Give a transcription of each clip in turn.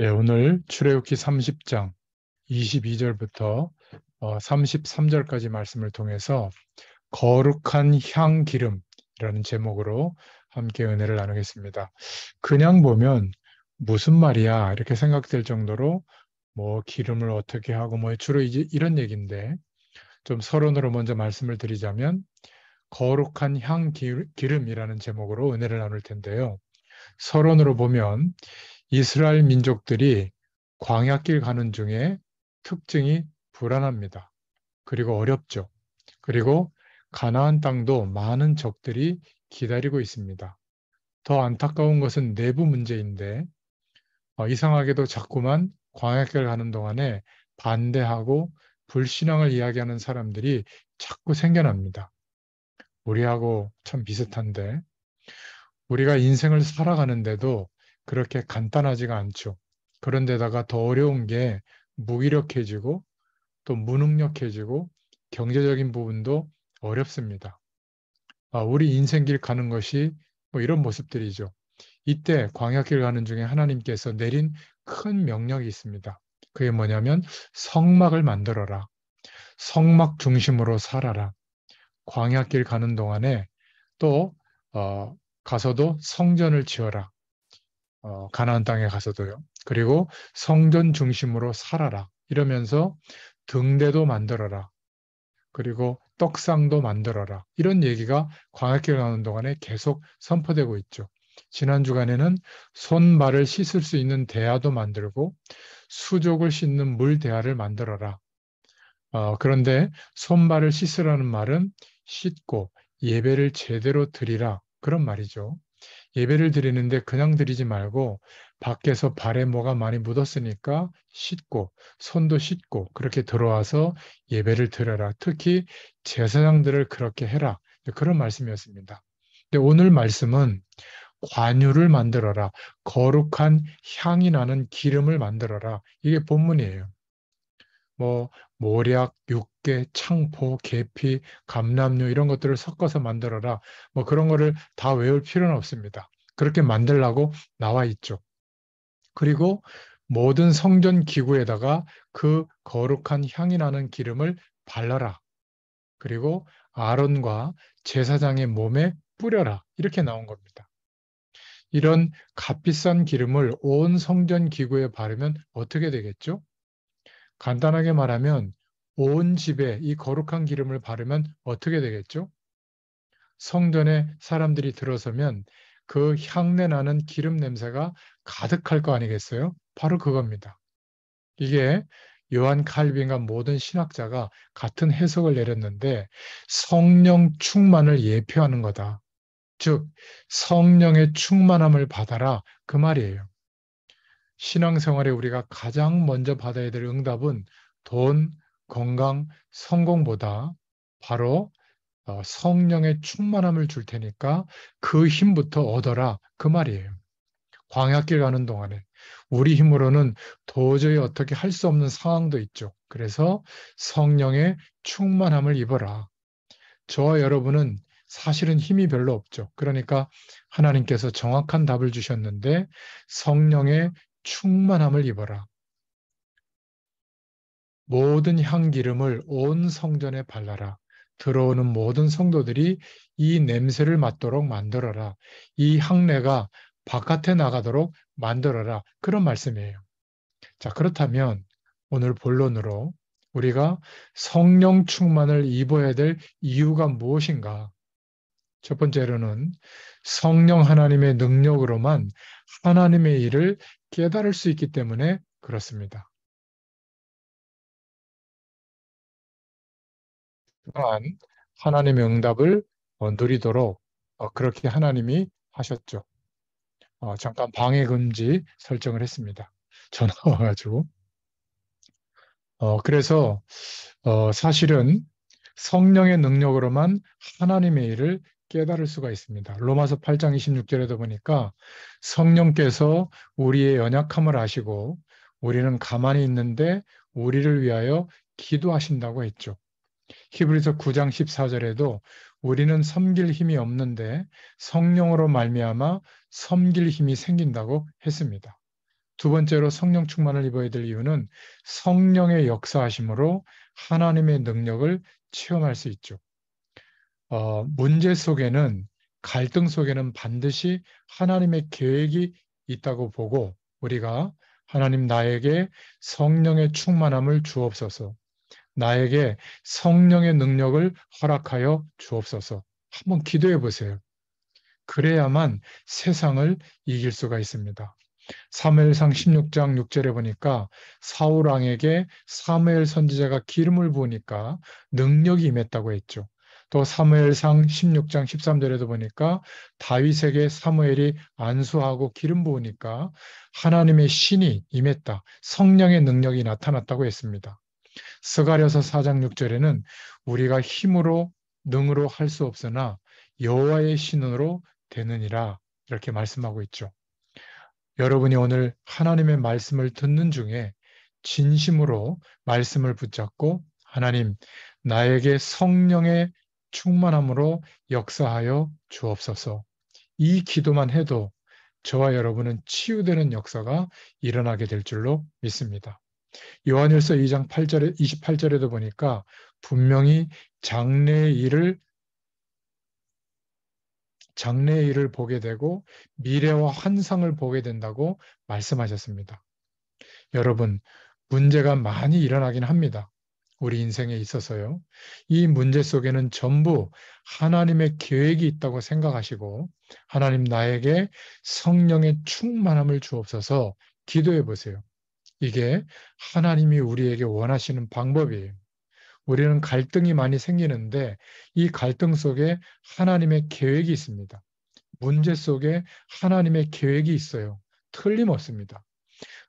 예, 오늘 출애굽기 30장 22절부터 33절까지 말씀을 통해서 거룩한 향 기름이라는 제목으로 함께 은혜를 나누겠습니다. 그냥 보면 무슨 말이야 이렇게 생각될 정도로 뭐 기름을 어떻게 하고 뭐 주로 이제 이런 얘기인데, 좀 서론으로 먼저 말씀을 드리자면 거룩한 향 기름이라는 제목으로 은혜를 나눌 텐데요. 서론으로 보면 이스라엘 민족들이 광야길 가는 중에 특징이 불안합니다. 그리고 어렵죠. 그리고 가나안 땅도 많은 적들이 기다리고 있습니다. 더 안타까운 것은 내부 문제인데, 이상하게도 자꾸만 광야길 가는 동안에 반대하고 불신앙을 이야기하는 사람들이 자꾸 생겨납니다. 우리하고 참 비슷한데, 우리가 인생을 살아가는데도 그렇게 간단하지가 않죠. 그런데다가 더 어려운 게 무기력해지고 또 무능력해지고 경제적인 부분도 어렵습니다. 우리 인생길 가는 것이 뭐 이런 모습들이죠. 이때 광야길 가는 중에 하나님께서 내린 큰 명령이 있습니다. 그게 뭐냐면 성막을 만들어라. 성막 중심으로 살아라. 광야길 가는 동안에 또 가서도 성전을 지어라. 가나안 땅에 가서도요. 그리고 성전 중심으로 살아라. 이러면서 등대도 만들어라. 그리고 떡상도 만들어라. 이런 얘기가 광야길 가는 동안에 계속 선포되고 있죠. 지난 주간에는 손발을 씻을 수 있는 대야도 만들고 수족을 씻는 물 대야를 만들어라. 그런데 손발을 씻으라는 말은 씻고 예배를 제대로 드리라. 그런 말이죠. 예배를 드리는데 그냥 드리지 말고 밖에서 발에 뭐가 많이 묻었으니까 씻고 손도 씻고 그렇게 들어와서 예배를 드려라. 특히 제사장들을 그렇게 해라. 그런 말씀이었습니다. 근데 오늘 말씀은 관유를 만들어라. 거룩한 향이 나는 기름을 만들어라. 이게 본문이에요. 뭐 모략, 육개, 창포, 계피, 감람류 이런 것들을 섞어서 만들어라. 뭐 그런 거를 다 외울 필요는 없습니다. 그렇게 만들라고 나와 있죠. 그리고 모든 성전 기구에다가 그 거룩한 향이 나는 기름을 발라라. 그리고 아론과 제사장의 몸에 뿌려라. 이렇게 나온 겁니다. 이런 값비싼 기름을 온 성전 기구에 바르면 어떻게 되겠죠? 간단하게 말하면 온 집에 이 거룩한 기름을 바르면 어떻게 되겠죠? 성전에 사람들이 들어서면 그 향내 나는 기름 냄새가 가득할 거 아니겠어요? 바로 그겁니다. 이게 요한 칼빈과 모든 신학자가 같은 해석을 내렸는데 성령 충만을 예표하는 거다. 즉, 성령의 충만함을 받아라. 그 말이에요. 신앙생활에 우리가 가장 먼저 받아야 될 응답은 돈, 건강, 성공보다 바로 성령의 충만함을 줄 테니까 그 힘부터 얻어라. 그 말이에요. 광야길 가는 동안에 우리 힘으로는 도저히 어떻게 할 수 없는 상황도 있죠. 그래서 성령의 충만함을 입어라. 저와 여러분은 사실은 힘이 별로 없죠. 그러니까 하나님께서 정확한 답을 주셨는데 성령의 충만함을 입어라. 모든 향기름을 온 성전에 발라라. 들어오는 모든 성도들이 이 냄새를 맡도록 만들어라. 이 향내가 바깥에 나가도록 만들어라. 그런 말씀이에요. 자, 그렇다면 오늘 본론으로 우리가 성령 충만을 입어야 될 이유가 무엇인가? 첫 번째로는 성령 하나님의 능력으로만 하나님의 일을 깨달을 수 있기 때문에 그렇습니다. 또한 하나님의 응답을 누리도록 그렇게 하나님이 하셨죠. 잠깐 방해 금지 설정을 했습니다. 전화가 와가지고. 그래서 사실은 성령의 능력으로만 하나님의 일을 깨달을 수가 있습니다. 로마서 8장 26절에도 보니까 성령께서 우리의 연약함을 아시고 우리는 가만히 있는데 우리를 위하여 기도하신다고 했죠. 히브리서 9장 14절에도 우리는 섬길 힘이 없는데 성령으로 말미암아 섬길 힘이 생긴다고 했습니다. 두 번째로 성령 충만을 입어야 될 이유는 성령의 역사하심으로 하나님의 능력을 체험할 수 있죠. 문제 속에는, 갈등 속에는 반드시 하나님의 계획이 있다고 보고, 우리가 하나님 나에게 성령의 충만함을 주옵소서, 나에게 성령의 능력을 허락하여 주옵소서 한번 기도해 보세요. 그래야만 세상을 이길 수가 있습니다. 사무엘상 16장 6절에 보니까 사울 왕에게 사무엘 선지자가 기름을 부으니까 능력이 임했다고 했죠. 또 사무엘상 16장 13절에도 보니까 다윗에게 사무엘이 안수하고 기름 부으니까 하나님의 신이 임했다, 성령의 능력이 나타났다고 했습니다. 스가랴서 4장 6절에는 우리가 힘으로 능으로 할 수 없으나 여호와의 신으로 되느니라, 이렇게 말씀하고 있죠. 여러분이 오늘 하나님의 말씀을 듣는 중에 진심으로 말씀을 붙잡고 하나님, 나에게 성령의 충만함으로 역사하여 주옵소서, 이 기도만 해도 저와 여러분은 치유되는 역사가 일어나게 될 줄로 믿습니다. 요한일서 2장 8절에 28절에도 보니까 분명히 장래의 일을 보게 되고 미래와 환상을 보게 된다고 말씀하셨습니다. 여러분, 문제가 많이 일어나긴 합니다. 우리 인생에 있어서요. 이 문제 속에는 전부 하나님의 계획이 있다고 생각하시고 하나님, 나에게 성령의 충만함을 주옵소서 기도해 보세요. 이게 하나님이 우리에게 원하시는 방법이에요. 우리는 갈등이 많이 생기는데 이 갈등 속에 하나님의 계획이 있습니다. 문제 속에 하나님의 계획이 있어요. 틀림없습니다.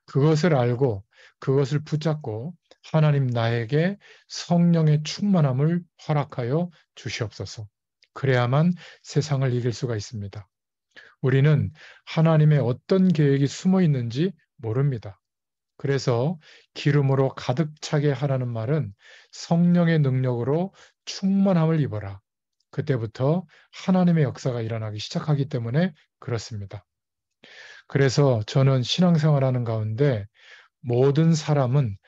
그것을 알고 그것을 붙잡고 하나님, 나에게 성령의 충만함을 허락하여 주시옵소서. 그래야만 세상을 이길 수가 있습니다. 우리는 하나님의 어떤 계획이 숨어 있는지 모릅니다. 그래서 기름으로 가득 차게 하라는 말은 성령의 능력으로 충만함을 입어라, 그때부터 하나님의 역사가 일어나기 시작하기 때문에 그렇습니다. 그래서 저는 신앙생활하는 가운데 모든 사람은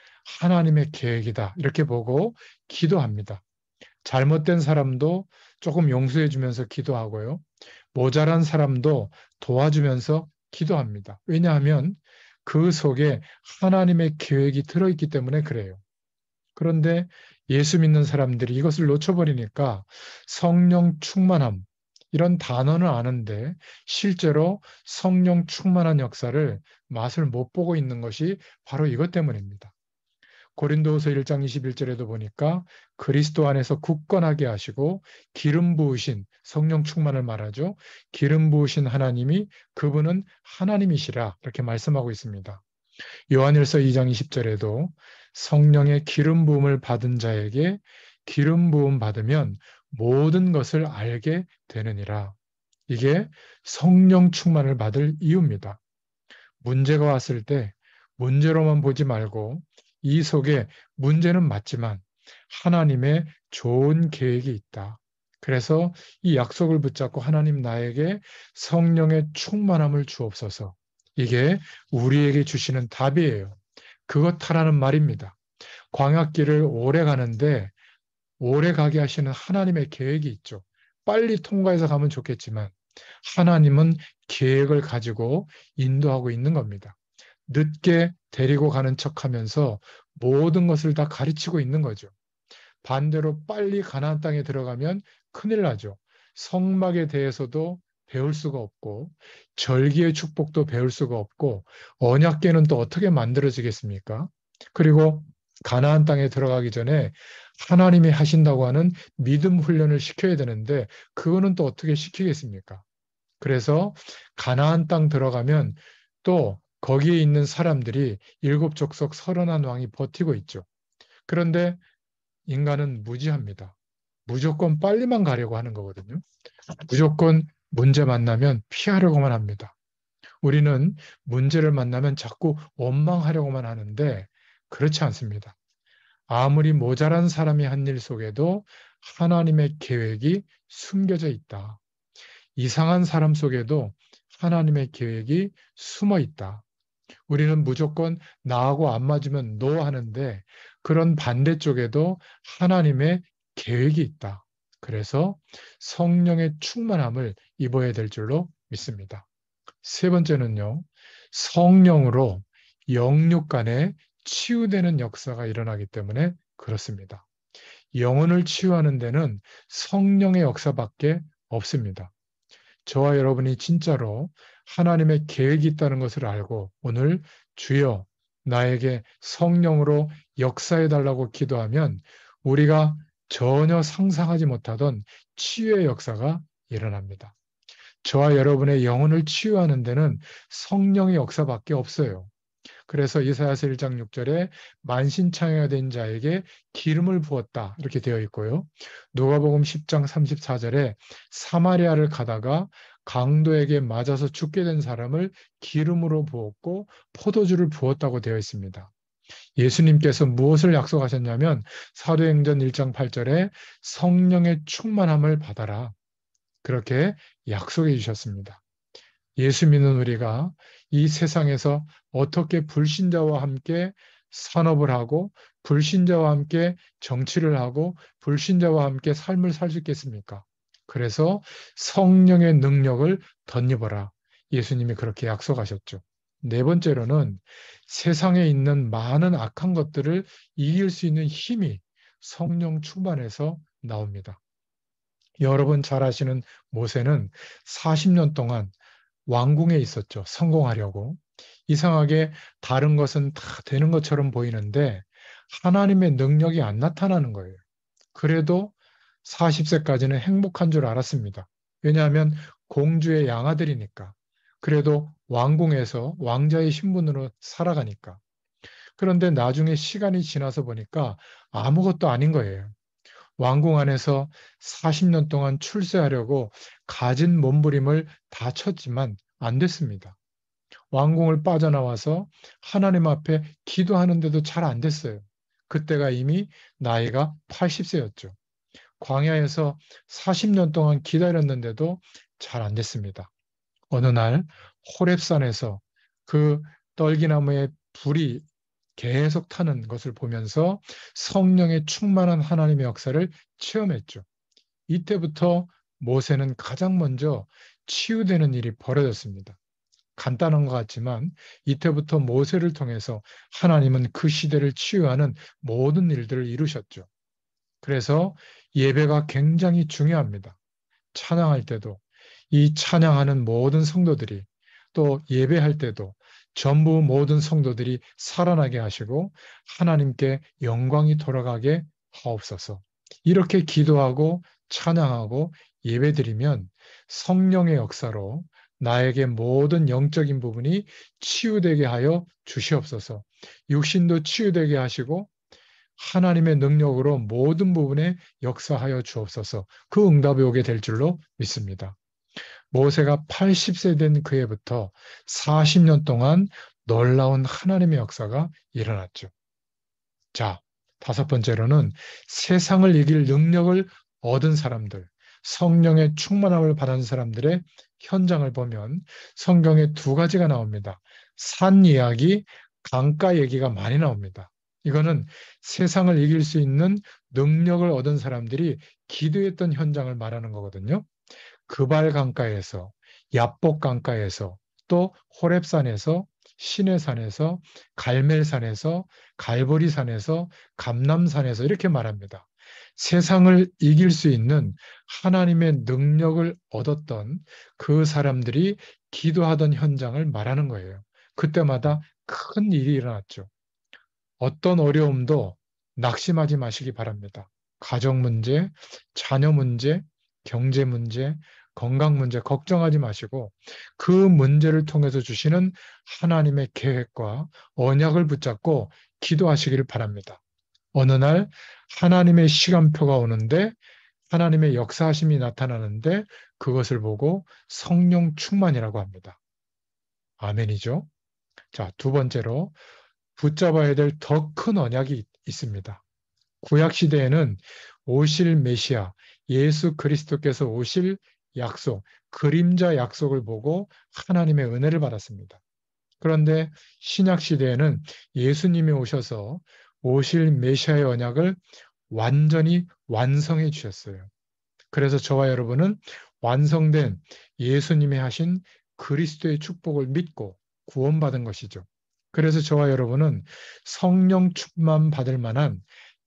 하나님의 계획이다, 이렇게 보고 기도합니다. 잘못된 사람도 조금 용서해 주면서 기도하고요. 모자란 사람도 도와주면서 기도합니다. 왜냐하면 그 속에 하나님의 계획이 들어있기 때문에 그래요. 그런데 예수 믿는 사람들이 이것을 놓쳐버리니까 성령 충만함, 이런 단어는 아는데 실제로 성령 충만한 역사를 맛을 못 보고 있는 것이 바로 이것 때문입니다. 고린도후서 1장 21절에도 보니까 그리스도 안에서 굳건하게 하시고 기름 부으신, 성령 충만을 말하죠. 기름 부으신 하나님이, 그분은 하나님이시라, 이렇게 말씀하고 있습니다. 요한일서 2장 20절에도 성령의 기름 부음을 받은 자에게 기름 부음 받으면 모든 것을 알게 되느니라. 이게 성령 충만을 받을 이유입니다. 문제가 왔을 때 문제로만 보지 말고 이 속에 문제는 맞지만 하나님의 좋은 계획이 있다. 그래서 이 약속을 붙잡고 하나님, 나에게 성령의 충만함을 주옵소서. 이게 우리에게 주시는 답이에요. 그것 하라는 말입니다. 광야길을 오래 가는데 오래 가게 하시는 하나님의 계획이 있죠. 빨리 통과해서 가면 좋겠지만 하나님은 계획을 가지고 인도하고 있는 겁니다. 늦게 데리고 가는 척하면서 모든 것을 다 가르치고 있는 거죠. 반대로 빨리 가나안 땅에 들어가면 큰일 나죠. 성막에 대해서도 배울 수가 없고 절기의 축복도 배울 수가 없고 언약궤는 또 어떻게 만들어지겠습니까? 그리고 가나안 땅에 들어가기 전에 하나님이 하신다고 하는 믿음 훈련을 시켜야 되는데 그거는 또 어떻게 시키겠습니까? 그래서 가나안 땅 들어가면 또 거기에 있는 사람들이 일곱 족속 31 왕이 버티고 있죠. 그런데 인간은 무지합니다. 무조건 빨리만 가려고 하는 거거든요. 무조건 문제 만나면 피하려고만 합니다. 우리는 문제를 만나면 자꾸 원망하려고만 하는데 그렇지 않습니다. 아무리 모자란 사람이 한 일 속에도 하나님의 계획이 숨겨져 있다. 이상한 사람 속에도 하나님의 계획이 숨어 있다. 우리는 무조건 나하고 안 맞으면 노 하는데 그런 반대쪽에도 하나님의 계획이 있다. 그래서 성령의 충만함을 입어야 될 줄로 믿습니다. 세 번째는요, 성령으로 영육 간에 치유되는 역사가 일어나기 때문에 그렇습니다. 영혼을 치유하는 데는 성령의 역사밖에 없습니다. 저와 여러분이 진짜로 하나님의 계획이 있다는 것을 알고 오늘 주여 나에게 성령으로 역사해 달라고 기도하면 우리가 전혀 상상하지 못하던 치유의 역사가 일어납니다. 저와 여러분의 영혼을 치유하는 데는 성령의 역사밖에 없어요. 그래서 이사야서 1장 6절에 만신창이가 된 자에게 기름을 부었다 이렇게 되어 있고요. 누가복음 10장 34절에 사마리아를 가다가 강도에게 맞아서 죽게 된 사람을 기름으로 부었고 포도주를 부었다고 되어 있습니다. 예수님께서 무엇을 약속하셨냐면 사도행전 1장 8절에 성령의 충만함을 받아라. 그렇게 약속해 주셨습니다. 예수 믿는 우리가 이 세상에서 어떻게 불신자와 함께 산업을 하고 불신자와 함께 정치를 하고 불신자와 함께 삶을 살 수 있겠습니까? 그래서 성령의 능력을 덧입어라. 예수님이 그렇게 약속하셨죠. 네 번째로는 세상에 있는 많은 악한 것들을 이길 수 있는 힘이 성령 충만에서 나옵니다. 여러분 잘 아시는 모세는 40년 동안 왕궁에 있었죠. 성공하려고. 이상하게 다른 것은 다 되는 것처럼 보이는데 하나님의 능력이 안 나타나는 거예요. 그래도 40세까지는 행복한 줄 알았습니다. 왜냐하면 공주의 양아들이니까. 그래도 왕궁에서 왕자의 신분으로 살아가니까. 그런데 나중에 시간이 지나서 보니까 아무것도 아닌 거예요. 왕궁 안에서 40년 동안 출세하려고 가진 몸부림을 다 쳤지만 안 됐습니다. 왕궁을 빠져나와서 하나님 앞에 기도하는데도 잘 안 됐어요. 그때가 이미 나이가 80세였죠. 광야에서 40년 동안 기다렸는데도 잘 안 됐습니다. 어느 날 호렙산에서 그 떨기나무에 불이 계속 타는 것을 보면서 성령의 충만한 하나님의 역사를 체험했죠. 이때부터 모세는 가장 먼저 치유되는 일이 벌어졌습니다. 간단한 것 같지만 이때부터 모세를 통해서 하나님은 그 시대를 치유하는 모든 일들을 이루셨죠. 그래서 예배가 굉장히 중요합니다. 찬양할 때도 이 찬양하는 모든 성도들이 또 예배할 때도 전부 모든 성도들이 살아나게 하시고 하나님께 영광이 돌아가게 하옵소서. 이렇게 기도하고 찬양하고 예배드리면 성령의 역사로 나에게 모든 영적인 부분이 치유되게 하여 주시옵소서. 육신도 치유되게 하시고 하나님의 능력으로 모든 부분에 역사하여 주옵소서. 그 응답이 오게 될 줄로 믿습니다. 모세가 80세 된 그해부터 40년 동안 놀라운 하나님의 역사가 일어났죠. 자, 다섯 번째로는 세상을 이길 능력을 얻은 사람들, 성령의 충만함을 받은 사람들의 현장을 보면 성경에 두 가지가 나옵니다. 산 이야기, 강가 얘기가 많이 나옵니다. 이거는 세상을 이길 수 있는 능력을 얻은 사람들이 기도했던 현장을 말하는 거거든요. 그발 강가에서, 야복 강가에서, 또 호렙산에서, 시내산에서, 갈멜산에서, 갈보리산에서, 감남산에서 이렇게 말합니다. 세상을 이길 수 있는 하나님의 능력을 얻었던 그 사람들이 기도하던 현장을 말하는 거예요. 그때마다 큰 일이 일어났죠. 어떤 어려움도 낙심하지 마시기 바랍니다. 가정 문제, 자녀 문제, 경제 문제, 건강 문제 걱정하지 마시고 그 문제를 통해서 주시는 하나님의 계획과 언약을 붙잡고 기도하시기를 바랍니다. 어느 날 하나님의 시간표가 오는데 하나님의 역사하심이 나타나는데 그것을 보고 성령 충만이라고 합니다. 아멘이죠. 자, 두 번째로 붙잡아야 될 더 큰 언약이 있습니다. 구약 시대에는 오실 메시아, 예수 그리스도께서 오실 약속, 그림자 약속을 보고 하나님의 은혜를 받았습니다. 그런데 신약 시대에는 예수님이 오셔서 오실 메시아의 언약을 완전히 완성해 주셨어요. 그래서 저와 여러분은 완성된 예수님이 하신 그리스도의 축복을 믿고 구원받은 것이죠. 그래서 저와 여러분은 성령 충만 받을 만한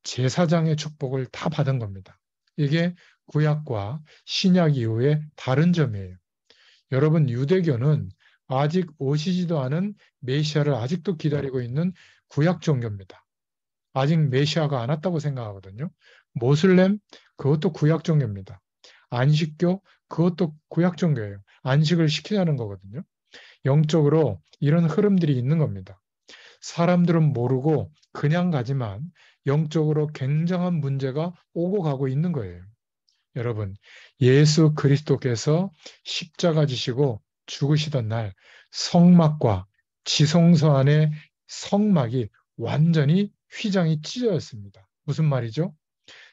제사장의 축복을 다 받은 겁니다. 이게 구약과 신약 이후의 다른 점이에요. 여러분, 유대교는 아직 오시지도 않은 메시아를 아직도 기다리고 있는 구약 종교입니다. 아직 메시아가 안 왔다고 생각하거든요. 모슬렘, 그것도 구약 종교입니다. 안식교, 그것도 구약 종교예요. 안식을 시키자는 거거든요. 영적으로 이런 흐름들이 있는 겁니다. 사람들은 모르고 그냥 가지만 영적으로 굉장한 문제가 오고 가고 있는 거예요. 여러분, 예수 그리스도께서 십자가 지시고 죽으시던 날 성막과 지성소 안의 성막이 완전히 휘장이 찢어졌습니다. 무슨 말이죠?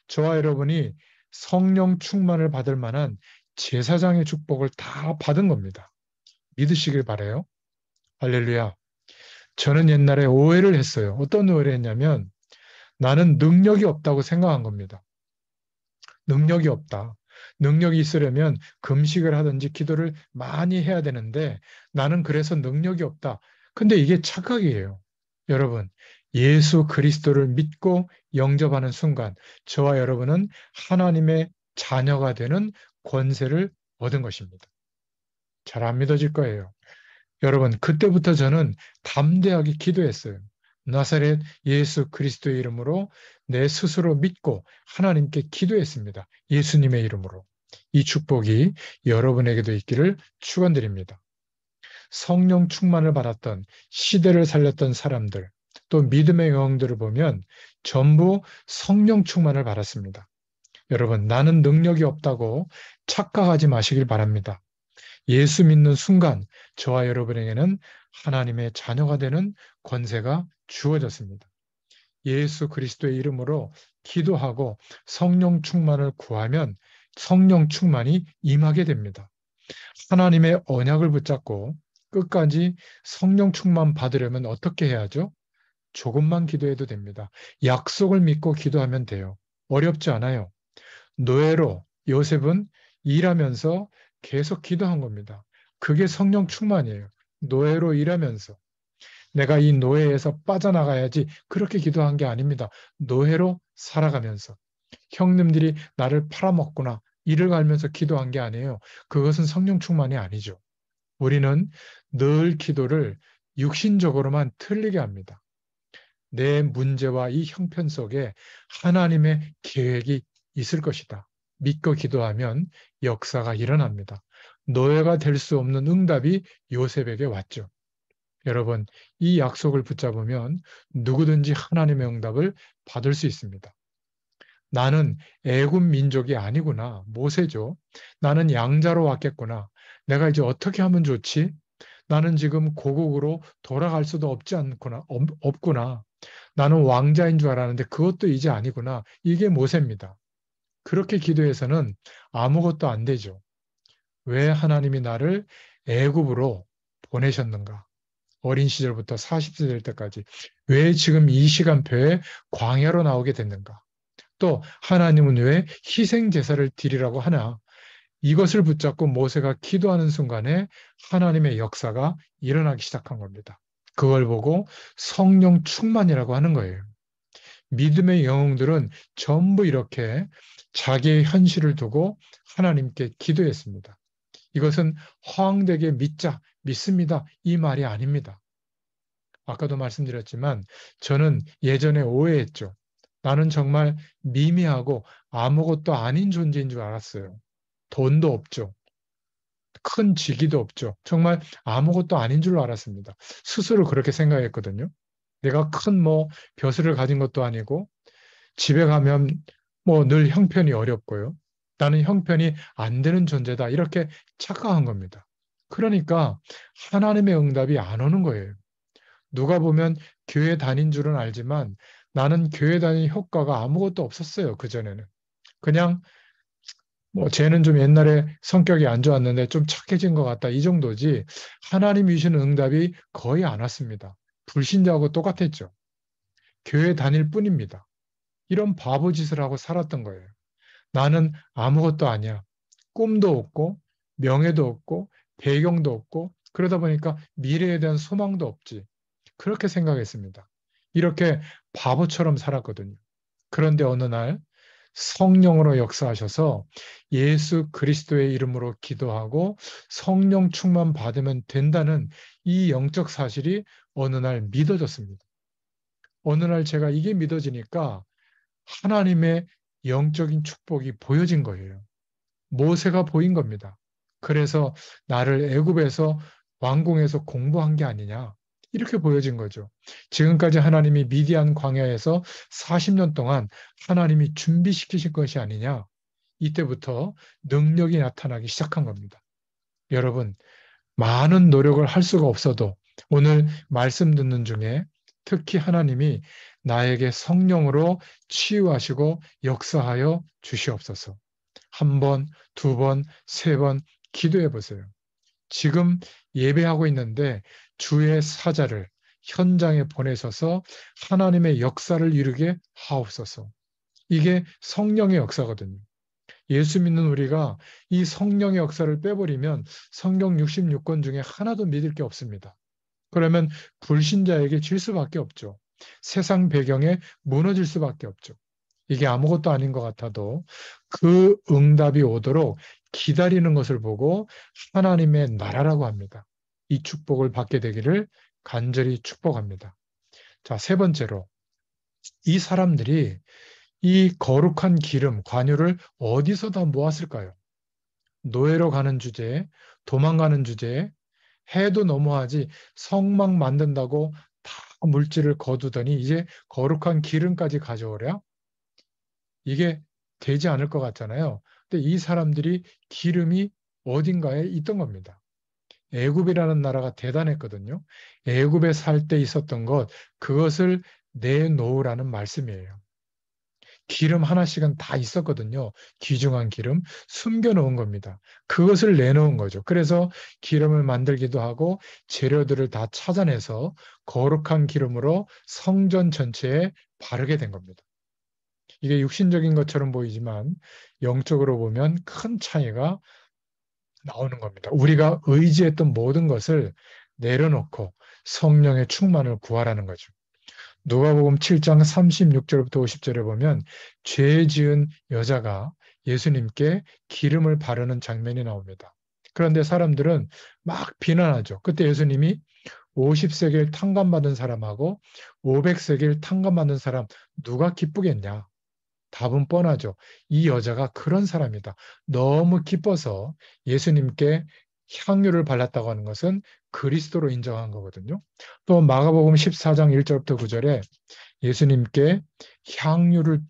저와 여러분이 성령 충만을 받을 만한 제사장의 축복을 다 받은 겁니다. 믿으시길 바래요. 할렐루야. 저는 옛날에 오해를 했어요. 어떤 오해를 했냐면 나는 능력이 없다고 생각한 겁니다. 능력이 없다. 능력이 있으려면 금식을 하든지 기도를 많이 해야 되는데 나는 그래서 능력이 없다. 근데 이게 착각이에요. 여러분, 예수 그리스도를 믿고 영접하는 순간 저와 여러분은 하나님의 자녀가 되는 권세를 얻은 것입니다. 잘 안 믿어질 거예요. 여러분, 그때부터 저는 담대하게 기도했어요. 나사렛 예수 그리스도의 이름으로 내 스스로 믿고 하나님께 기도했습니다. 예수님의 이름으로. 이 축복이 여러분에게도 있기를 축원드립니다. 성령 충만을 받았던 시대를 살렸던 사람들, 또 믿음의 영웅들을 보면 전부 성령 충만을 받았습니다. 여러분, 나는 능력이 없다고 착각하지 마시길 바랍니다. 예수 믿는 순간 저와 여러분에게는 하나님의 자녀가 되는 권세가 주어졌습니다. 예수 그리스도의 이름으로 기도하고 성령 충만을 구하면 성령 충만이 임하게 됩니다. 하나님의 언약을 붙잡고 끝까지 성령 충만 받으려면 어떻게 해야죠? 조금만 기도해도 됩니다. 약속을 믿고 기도하면 돼요. 어렵지 않아요. 노예로 요셉은 일하면서 계속 기도한 겁니다. 그게 성령 충만이에요. 노예로 일하면서 내가 이 노예에서 빠져나가야지 그렇게 기도한 게 아닙니다. 노예로 살아가면서 형님들이 나를 팔아먹구나 이를 갈면서 기도한 게 아니에요. 그것은 성령 충만이 아니죠. 우리는 늘 기도를 육신적으로만 틀리게 합니다. 내 문제와 이 형편 속에 하나님의 계획이 있을 것이다. 믿고 기도하면 역사가 일어납니다. 노예가 될 수 없는 응답이 요셉에게 왔죠. 여러분, 이 약속을 붙잡으면 누구든지 하나님의 응답을 받을 수 있습니다. 나는 애굽 민족이 아니구나. 모세죠. 나는 양자로 왔겠구나. 내가 이제 어떻게 하면 좋지? 나는 지금 고국으로 돌아갈 수도 없구나. 나는 왕자인 줄 알았는데 그것도 이제 아니구나. 이게 모세입니다. 그렇게 기도해서는 아무것도 안 되죠. 왜 하나님이 나를 애굽으로 보내셨는가? 어린 시절부터 40세 될 때까지 왜 지금 이 시간표에 광야로 나오게 됐는가? 또 하나님은 왜 희생 제사를 드리라고 하나? 이것을 붙잡고 모세가 기도하는 순간에 하나님의 역사가 일어나기 시작한 겁니다. 그걸 보고 성령 충만이라고 하는 거예요. 믿음의 영웅들은 전부 이렇게 자기의 현실을 두고 하나님께 기도했습니다. 이것은 허황되게 믿습니다. 이 말이 아닙니다. 아까도 말씀드렸지만 저는 예전에 오해했죠. 나는 정말 미미하고 아무것도 아닌 존재인 줄 알았어요. 돈도 없죠. 큰 직위도 없죠. 정말 아무것도 아닌 줄로 알았습니다. 스스로 그렇게 생각했거든요. 내가 큰 벼슬을 가진 것도 아니고 집에 가면 늘 형편이 어렵고요. 나는 형편이 안 되는 존재다. 이렇게 착각한 겁니다. 그러니까 하나님의 응답이 안 오는 거예요. 누가 보면 교회 다닌 줄은 알지만 나는 교회 다닌 효과가 아무것도 없었어요. 그전에는. 그냥 뭐 쟤는 좀 옛날에 성격이 안 좋았는데 좀 착해진 것 같다. 이 정도지 하나님이 주시는 응답이 거의 안 왔습니다. 불신자하고 똑같았죠. 교회 다닐 뿐입니다. 이런 바보 짓을 하고 살았던 거예요. 나는 아무것도 아니야. 꿈도 없고 명예도 없고 배경도 없고 그러다 보니까 미래에 대한 소망도 없지. 그렇게 생각했습니다. 이렇게 바보처럼 살았거든요. 그런데 어느 날 성령으로 역사하셔서 예수 그리스도의 이름으로 기도하고 성령 충만 받으면 된다는 이 영적 사실이 어느 날 믿어졌습니다. 어느 날 제가 이게 믿어지니까 하나님의 영적인 축복이 보여진 거예요. 모세가 보인 겁니다. 그래서 나를 애굽에서 왕궁에서 공부한 게 아니냐. 이렇게 보여진 거죠. 지금까지 하나님이 미디안 광야에서 40년 동안 하나님이 준비시키신 것이 아니냐. 이때부터 능력이 나타나기 시작한 겁니다. 여러분, 많은 노력을 할 수가 없어도 오늘 말씀 듣는 중에 특히 하나님이 나에게 성령으로 치유하시고 역사하여 주시옵소서. 한 번, 두 번, 세 번 기도해 보세요. 지금 예배하고 있는데 주의 사자를 현장에 보내셔서 하나님의 역사를 이루게 하옵소서. 이게 성령의 역사거든요. 예수 믿는 우리가 이 성령의 역사를 빼버리면 성경 66권 중에 하나도 믿을 게 없습니다. 그러면 불신자에게 질 수밖에 없죠. 세상 배경에 무너질 수밖에 없죠. 이게 아무것도 아닌 것 같아도 그 응답이 오도록 기다리는 것을 보고 하나님의 나라라고 합니다. 이 축복을 받게 되기를 간절히 축복합니다. 자, 세 번째로 이 사람들이 이 거룩한 기름, 관유를 어디서 다 모았을까요? 노예로 가는 주제에, 도망가는 주제에, 해도 너무하지 성막 만든다고 다 물질을 거두더니 이제 거룩한 기름까지 가져오랴? 이게 되지 않을 것 같잖아요. 근데 이 사람들이 기름이 어딘가에 있던 겁니다. 애굽이라는 나라가 대단했거든요. 애굽에 살 때 있었던 것, 그것을 내놓으라는 말씀이에요. 기름 하나씩은 다 있었거든요. 귀중한 기름 숨겨놓은 겁니다. 그것을 내놓은 거죠. 그래서 기름을 만들기도 하고 재료들을 다 찾아내서 거룩한 기름으로 성전 전체에 바르게 된 겁니다. 이게 육신적인 것처럼 보이지만 영적으로 보면 큰 차이가 나오는 겁니다. 우리가 의지했던 모든 것을 내려놓고 성령의 충만을 구하라는 거죠. 누가복음 7장 36절부터 50절에 보면 죄 지은 여자가 예수님께 기름을 바르는 장면이 나옵니다. 그런데 사람들은 막 비난하죠. 그때 예수님이 50세겔 탕감받은 사람하고 500세겔 탕감받은 사람 누가 기쁘겠냐? 답은 뻔하죠. 이 여자가 그런 사람이다. 너무 기뻐서 예수님께 향유를 발랐다고 하는 것은 그리스도로 인정한 거거든요. 또 마가복음 14장 1절부터 9절에 예수님께 향유를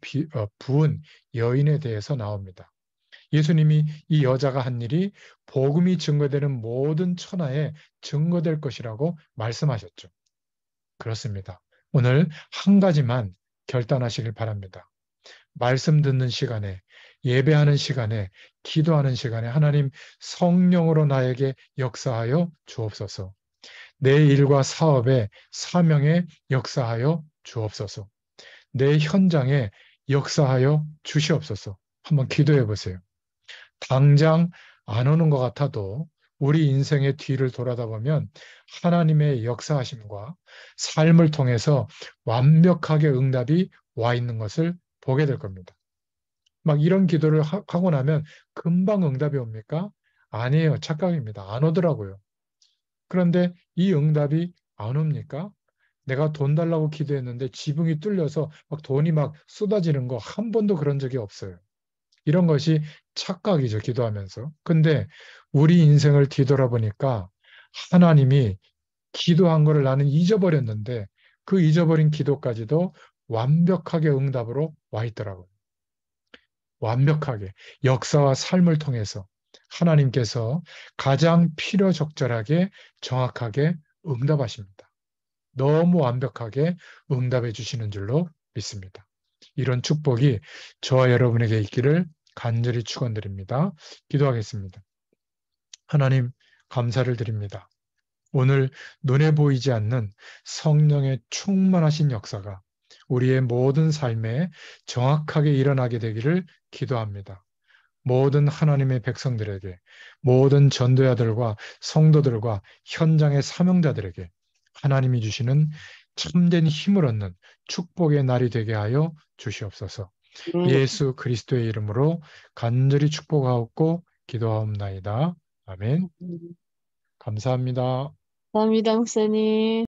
부은 여인에 대해서 나옵니다. 예수님이 이 여자가 한 일이 복음이 증거되는 모든 천하에 증거될 것이라고 말씀하셨죠. 그렇습니다. 오늘 한 가지만 결단하시길 바랍니다. 말씀 듣는 시간에, 예배하는 시간에, 기도하는 시간에 하나님 성령으로 나에게 역사하여 주옵소서. 내 일과 사업에, 사명에 역사하여 주옵소서. 내 현장에 역사하여 주시옵소서. 한번 기도해 보세요. 당장 안 오는 것 같아도 우리 인생의 뒤를 돌아다 보면 하나님의 역사하심과 삶을 통해서 완벽하게 응답이 와 있는 것을 보게 될 겁니다. 막 이런 기도를 하고 나면 금방 응답이 옵니까? 아니에요. 착각입니다. 안 오더라고요. 그런데 이 응답이 안 옵니까? 내가 돈 달라고 기도했는데 지붕이 뚫려서 막 돈이 막 쏟아지는 거 한 번도 그런 적이 없어요. 이런 것이 착각이죠, 기도하면서. 근데 우리 인생을 뒤돌아보니까 하나님이 기도한 거를 나는 잊어버렸는데 그 잊어버린 기도까지도 완벽하게 응답으로 와 있더라고요. 완벽하게 역사와 삶을 통해서 하나님께서 가장 필요적절하게 정확하게 응답하십니다. 너무 완벽하게 응답해 주시는 줄로 믿습니다. 이런 축복이 저와 여러분에게 있기를 간절히 축원드립니다. 기도하겠습니다. 하나님, 감사를 드립니다. 오늘 눈에 보이지 않는 성령의 충만하신 역사가 우리의 모든 삶에 정확하게 일어나게 되기를 기도합니다. 모든 하나님의 백성들에게, 모든 전도자들과 성도들과 현장의 사명자들에게 하나님이 주시는 참된 힘을 얻는 축복의 날이 되게 하여 주시옵소서. 네. 예수 그리스도의 이름으로 간절히 축복하옵고 기도하옵나이다. 아멘. 감사합니다. 감사합니다, 목사님.